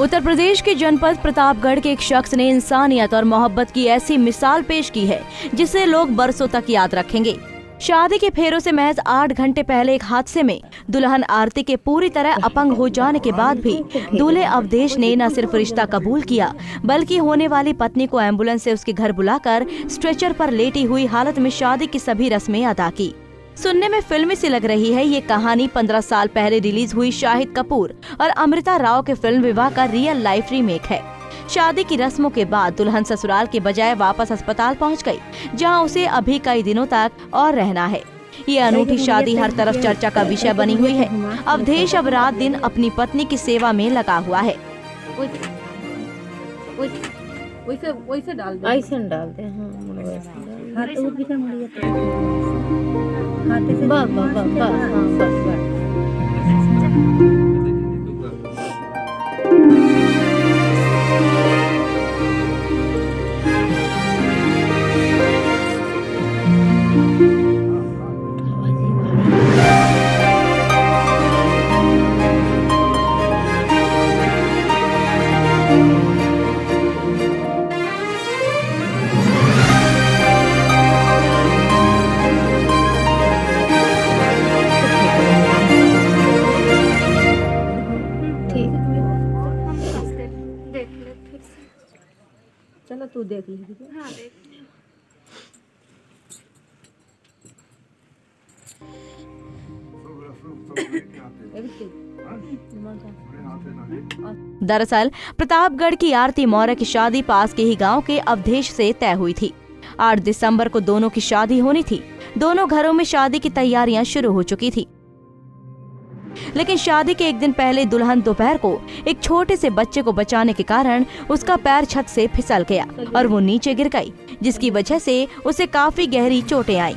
उत्तर प्रदेश के जनपद प्रतापगढ़ के एक शख्स ने इंसानियत और मोहब्बत की ऐसी मिसाल पेश की है जिसे लोग बरसों तक याद रखेंगे। शादी के फेरों से महज 8 घंटे पहले एक हादसे में दुल्हन आरती के पूरी तरह अपंग हो जाने के बाद भी दूल्हे अवधेश ने न सिर्फ रिश्ता कबूल किया बल्कि होने वाली पत्नी को एम्बुलेंस से उसके घर बुलाकर स्ट्रेचर पर लेटी हुई हालत में शादी की सभी रस्में अदा की। सुनने में फिल्मी सी लग रही है ये कहानी 15 साल पहले रिलीज हुई शाहिद कपूर और अमृता राव के फिल्म विवाह का रियल लाइफ रीमेक है। शादी की रस्मों के बाद दुल्हन ससुराल के बजाय वापस अस्पताल पहुंच गई, जहां उसे अभी कई दिनों तक और रहना है। ये अनूठी शादी हर तरफ चर्चा का विषय बनी हुई है। अवधेश अब रात दिन अपनी पत्नी की सेवा में लगा हुआ है। वैसे डाल दे, ऐसे डाल दे। हाँ, चलो तू देख लीजिए। हाँ देख दरअसल प्रतापगढ़ की आरती मौर्य की शादी पास के ही गांव के अवधेश से तय हुई थी। 8 दिसंबर को दोनों की शादी होनी थी। दोनों घरों में शादी की तैयारियां शुरू हो चुकी थी, लेकिन शादी के एक दिन पहले दुल्हन दोपहर को एक छोटे से बच्चे को बचाने के कारण उसका पैर छत से फिसल गया और वो नीचे गिर गई, जिसकी वजह से उसे काफी गहरी चोटें आईं।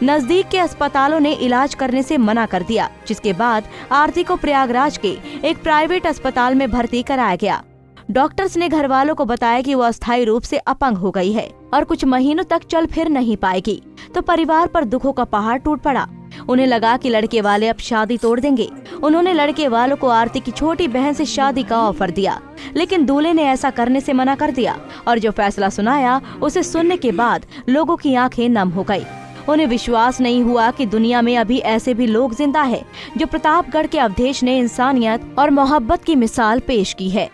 नजदीक के अस्पतालों ने इलाज करने से मना कर दिया, जिसके बाद आरती को प्रयागराज के एक प्राइवेट अस्पताल में भर्ती कराया गया। डॉक्टर्स ने घर वालों को बताया कि वो अस्थायी रूप से अपंग हो गई है और कुछ महीनों तक चल फिर नहीं पाएगी, तो परिवार पर दुखों का पहाड़ टूट पड़ा। उन्हें लगा कि लड़के वाले अब शादी तोड़ देंगे। उन्होंने लड़के वालों को आरती की छोटी बहन से शादी का ऑफर दिया, लेकिन दूल्हे ने ऐसा करने से मना कर दिया और जो फैसला सुनाया उसे सुनने के बाद लोगों की आंखें नम हो गई। उन्हें विश्वास नहीं हुआ कि दुनिया में अभी ऐसे भी लोग जिंदा है जो प्रतापगढ़ के अवधेश ने इंसानियत और मोहब्बत की मिसाल पेश की है।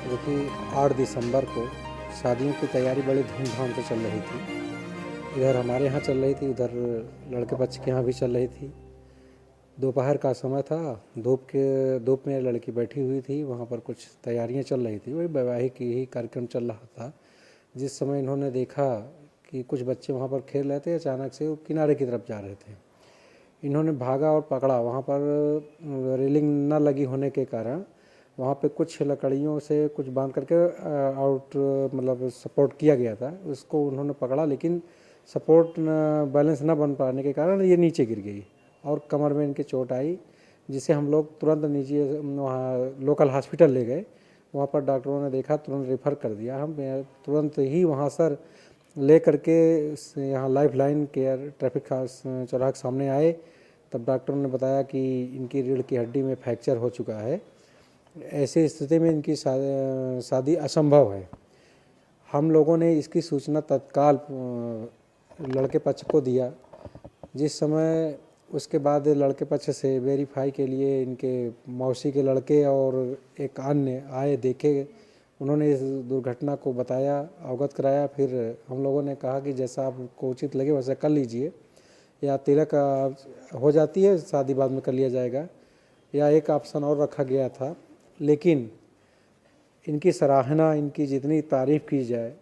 देखिए, 8 दिसंबर को शादियों की तैयारी बड़ी धूमधाम से चल रही थी। इधर हमारे यहाँ चल रही थी, उधर लड़के पक्ष के यहाँ भी चल रही थी। दोपहर का समय था, धूप में लड़की बैठी हुई थी। वहाँ पर कुछ तैयारियाँ चल रही थी, वही वैवाहिक ही कार्यक्रम चल रहा था। जिस समय इन्होंने देखा कि कुछ बच्चे वहाँ पर खेल रहे थे, अचानक से वो किनारे की तरफ जा रहे थे। इन्होंने भागा और पकड़ा। वहाँ पर रेलिंग न लगी होने के कारण वहाँ पे कुछ लकड़ियों से कुछ बांध करके मतलब सपोर्ट किया गया था। उसको उन्होंने पकड़ा, लेकिन सपोर्ट बैलेंस न बन पाने के कारण ये नीचे गिर गई और कमर में इनके चोट आई, जिसे हम लोग तुरंत नीचे वहाँ लोकल हॉस्पिटल ले गए। वहाँ पर डॉक्टरों ने देखा, तुरंत रेफ़र कर दिया। हम तुरंत ही वहाँ सर ले करके यहाँ लाइफ लाइन केयर ट्रैफिक चौराहे के सामने आए। तब डॉक्टरों ने बताया कि इनकी रीढ़ की हड्डी में फ्रैक्चर हो चुका है। ऐसी स्थिति में इनकी शादी असंभव है। हम लोगों ने इसकी सूचना तत्काल लड़के पक्ष को दिया। जिस समय उसके बाद लड़के पक्ष से वेरीफाई के लिए इनके मौसी के लड़के और एक अन्य आए, देखे। उन्होंने इस दुर्घटना को बताया, अवगत कराया। फिर हम लोगों ने कहा कि जैसा आपको उचित लगे वैसा कर लीजिए, या तिलक हो जाती है, शादी बाद में कर लिया जाएगा, या एक ऑप्शन और रखा गया था। लेकिन इनकी सराहना, इनकी जितनी तारीफ़ की जाए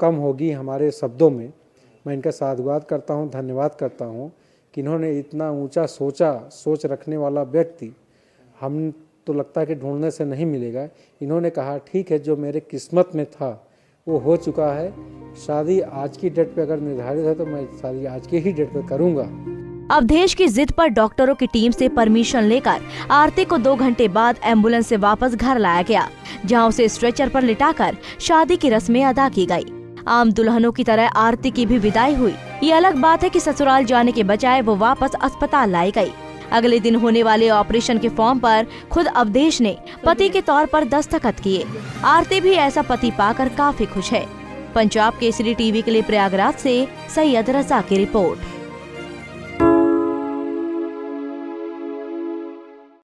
कम होगी हमारे शब्दों में। मैं इनका साधुवाद करता हूँ, धन्यवाद करता हूँ कि इन्होंने इतना ऊंचा सोच रखने वाला व्यक्ति हम तो लगता है कि ढूंढने से नहीं मिलेगा। इन्होंने कहा ठीक है, जो मेरे किस्मत में था वो हो चुका है। शादी आज की डेट पे अगर निर्धारित है तो मैं शादी आज की ही डेट पे करूँगा। अवधेश की जिद पर डॉक्टरों की टीम से परमिशन लेकर आरती को 2 घंटे बाद एम्बुलेंस से वापस घर लाया गया, जहां उसे स्ट्रेचर पर लिटाकर शादी की रस्में अदा की गई। आम दुल्हनों की तरह आरती की भी विदाई हुई। ये अलग बात है कि ससुराल जाने के बजाय वो वापस अस्पताल लाई गई। अगले दिन होने वाले ऑपरेशन के फॉर्म पर खुद अवधेश ने पति के तौर पर दस्तखत किए। आरती भी ऐसा पति पाकर काफी खुश है। पंजाब केसरी टीवी के लिए प्रयागराज से सैयद रजा की रिपोर्ट।